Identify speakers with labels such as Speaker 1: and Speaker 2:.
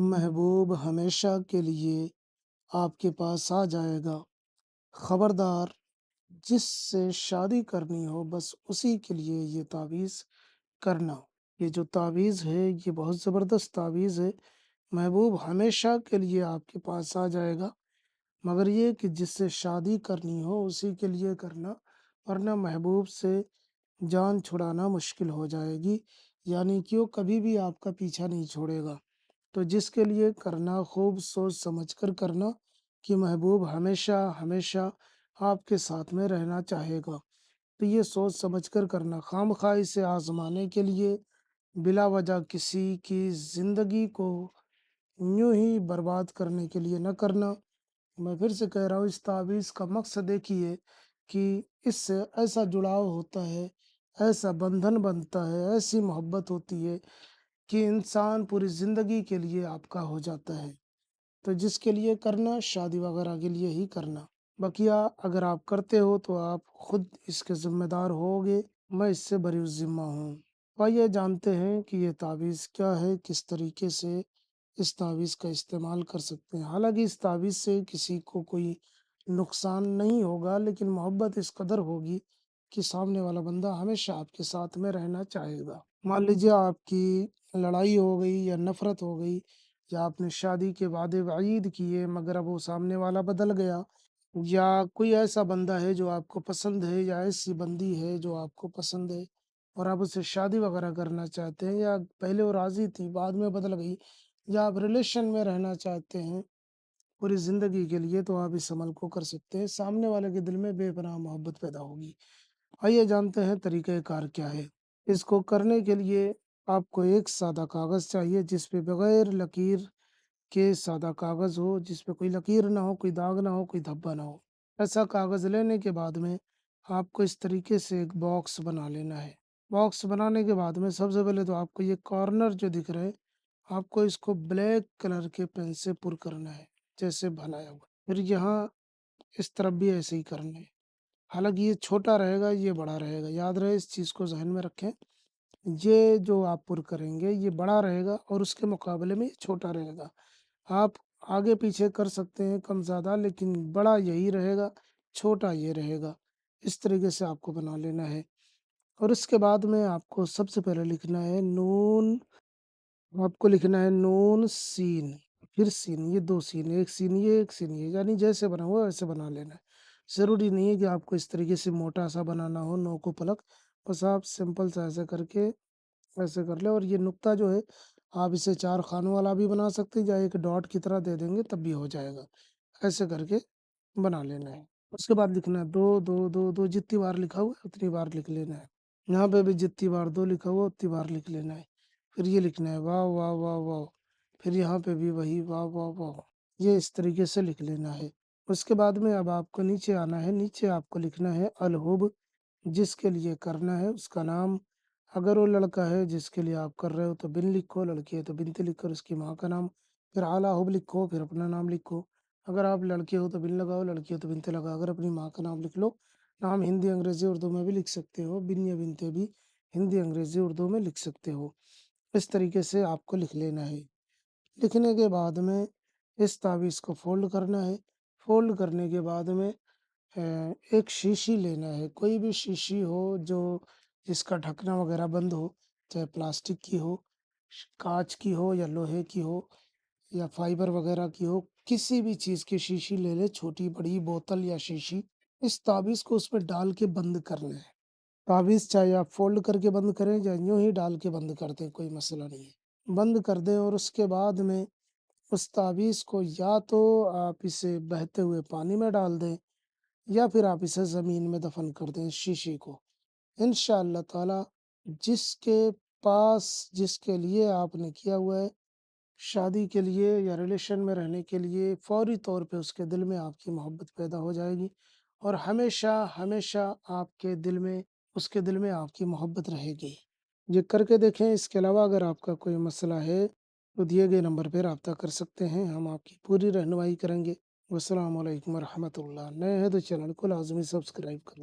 Speaker 1: محبوب ہمیشہ کے لیے آپ کے پاس آ جائے گا۔ خبردار، جس سے شادی کرنی ہو بس اسی کے لیے یہ تعویذ کرنا۔ یہ جو تعویذ ہے یہ بہت زبردست تعویذ ہے۔ محبوب ہمیشہ کے لیے آپ کے پاس آ جائے گا، مگر یہ کہ جس سے شادی کرنی ہو اسی کے لیے کرنا، ورنہ محبوب سے جان چھڑانا مشکل ہو جائے گی، یعنی کہ وہ کبھی بھی آپ کا پیچھا نہیں چھوڑے گا۔ تو جس کے لیے کرنا خوب سوچ سمجھ کر کرنا کہ محبوب ہمیشہ ہمیشہ آپ کے ساتھ میں رہنا چاہے گا، تو یہ سوچ سمجھ کر کرنا۔ خام خواہ اسے آزمانے کے لیے بلا وجہ کسی کی زندگی کو یوں ہی برباد کرنے کے لیے نہ کرنا۔ میں پھر سے کہہ رہا ہوں، اس تعویذ کا مقصد ایک ہی ہے کہ اس سے ایسا جڑاؤ ہوتا ہے، ایسا بندھن بنتا ہے، ایسی محبت ہوتی ہے کہ انسان پوری زندگی کے لیے آپ کا ہو جاتا ہے۔ تو جس کے لیے کرنا، شادی وغیرہ کے لیے ہی کرنا۔ بقیہ اگر آپ کرتے ہو تو آپ خود اس کے ذمہ دار ہوگے، میں اس سے بری الذمہ ہوں۔ آئیے جانتے ہیں کہ یہ تعویذ کیا ہے، کس طریقے سے اس تعویذ کا استعمال کر سکتے ہیں۔ حالانکہ اس تعویذ سے کسی کو کوئی نقصان نہیں ہوگا، لیکن محبت اس قدر ہوگی کہ سامنے والا بندہ ہمیشہ آپ کے ساتھ میں رہنا چاہے گا۔ مان لیجیے آپ کی لڑائی ہو گئی یا نفرت ہو گئی، یا آپ نے شادی کے وعدے وعید کیے مگر اب وہ سامنے والا بدل گیا، یا کوئی ایسا بندہ ہے جو آپ کو پسند ہے، یا ایسی بندی ہے جو آپ کو پسند ہے اور آپ اسے شادی وغیرہ کرنا چاہتے ہیں، یا پہلے وہ راضی تھی بعد میں بدل گئی، یا آپ ریلیشن میں رہنا چاہتے ہیں پوری زندگی کے لیے، تو آپ اس عمل کو کر سکتے ہیں۔ سامنے والے کے دل میں بے پناہ محبت پیدا ہوگی۔ آئیے جانتے ہیں طریقہ کار کیا ہے۔ اس کو کرنے کے لیے آپ کو ایک سادہ کاغذ چاہیے، جس پہ بغیر لکیر کے سادہ کاغذ ہو، جس پہ کوئی لکیر نہ ہو، کوئی داغ نہ ہو، کوئی دھبا نہ ہو۔ ایسا کاغذ لینے کے بعد میں آپ کو اس طریقے سے ایک باکس بنا لینا ہے۔ باکس بنانے کے بعد میں سب سے پہلے تو آپ کو یہ کارنر جو دکھ رہے، آپ کو اس کو بلیک کلر کے پین سے پر کرنا ہے، جیسے بنایا ہوا۔ پھر یہاں اس طرف بھی ایسے ہی کرنا ہے۔ حالانکہ یہ چھوٹا رہے گا، یہ بڑا رہے گا، یاد رہے، اس چیز کو ذہن میں رکھیں۔ یہ جو آپ پر کریں گے یہ بڑا رہے گا اور اس کے مقابلے میں یہ چھوٹا رہے گا۔ آپ آگے پیچھے کر سکتے ہیں کم زیادہ، لیکن بڑا یہی رہے گا، چھوٹا یہ رہے گا۔ اس طریقے سے آپ کو بنا لینا ہے۔ اور اس کے بعد میں آپ کو سب سے پہلے لکھنا ہے نون، آپ کو لکھنا ہے نون سین، پھر سین، یہ دو سین، ایک سین یہ ایک سین یہ، یعنی جیسے بنا ہوا ویسے بنا لینا ہے۔ ضروری نہیں ہے کہ آپ کو اس طریقے سے موٹا سا بنانا ہو، نو کو پلک، بس آپ سمپل سا ایسے کر کے ایسے کر لیں۔ اور یہ نقطہ جو ہے آپ اسے 4 خانوں والا بھی بنا سکتے ہیں، یا ایک ڈاٹ کی طرح دے دیں گے تب بھی ہو جائے گا۔ ایسے کر کے بنا لینا ہے۔ اس کے بعد لکھنا ہے 2 2 2 2، جتنی بار لکھا ہوا ہے اتنی بار لکھ لینا ہے۔ یہاں پہ بھی جتنی بار 2 لکھا ہوا اتنی بار لکھ لینا ہے۔ پھر یہ لکھنا ہے واو واو واو واو، پھر یہاں پہ بھی وہی واو واو واو، یہ اس طریقے سے لکھ لینا ہے۔ اس کے بعد میں اب آپ کو نیچے آنا ہے، نیچے آپ کو لکھنا ہے الحب، جس کے لیے کرنا ہے اس کا نام۔ اگر وہ لڑکا ہے جس کے لیے آپ کر رہے ہو تو بن لکھو، لڑکی ہے تو بنت لکھ کر اس کی ماں کا نام، پھر اعلیٰ حب لکھو، پھر اپنا نام لکھو۔ اگر آپ لڑکے ہو تو بن لگاؤ، لڑکی ہو تو بنت لگاؤ، اگر اپنی ماں کا نام لکھ لو۔ نام ہندی انگریزی اردو میں بھی لکھ سکتے ہو، بن یا بنتے بھی ہندی انگریزی اردو میں لکھ سکتے ہو۔ اس طریقے سے آپ کو لکھ لینا ہے۔ لکھنے کے بعد میں اس تعویذ کو فولڈ کرنا ہے۔ فولڈ کرنے کے بعد میں ایک شیشی لینا ہے، کوئی بھی شیشی ہو جو جس کا ڈھکنا وغیرہ بند ہو، چاہے پلاسٹک کی ہو، کانچ کی ہو، یا لوہے کی ہو، یا فائبر وغیرہ کی ہو، کسی بھی چیز کی شیشی لے لے، چھوٹی بڑی بوتل یا شیشی۔ اس تعویذ کو اس پہ ڈال کے بند کرنا ہے۔ تعویذ چاہے آپ فولڈ کر کے بند کریں یا یوں ہی ڈال کے بند کر دیں، کوئی مسئلہ نہیں ہے، بند کر دیں۔ اور اس کے بعد میں اس تعویذ کو یا تو آپ اسے بہتے ہوئے پانی میں ڈال دیں، یا پھر آپ اسے زمین میں دفن کر دیں، اس شیشی کو۔ انشاءاللہ تعالی جس کے پاس، جس کے لیے آپ نے کیا ہوا ہے شادی کے لیے یا ریلیشن میں رہنے کے لیے، فوری طور پہ اس کے دل میں آپ کی محبت پیدا ہو جائے گی، اور ہمیشہ ہمیشہ آپ کے دل میں، اس کے دل میں آپ کی محبت رہے گی۔ یہ کر کے دیکھیں۔ اس کے علاوہ اگر آپ کا کوئی مسئلہ ہے تو دیے گئے نمبر پہ رابطہ کر سکتے ہیں، ہم آپ کی پوری رہنمائی کریں گے۔ والسلام علیکم ورحمۃ اللہ۔ نئے ہیں تو چینل کو لازمی سبسکرائب کر لیں۔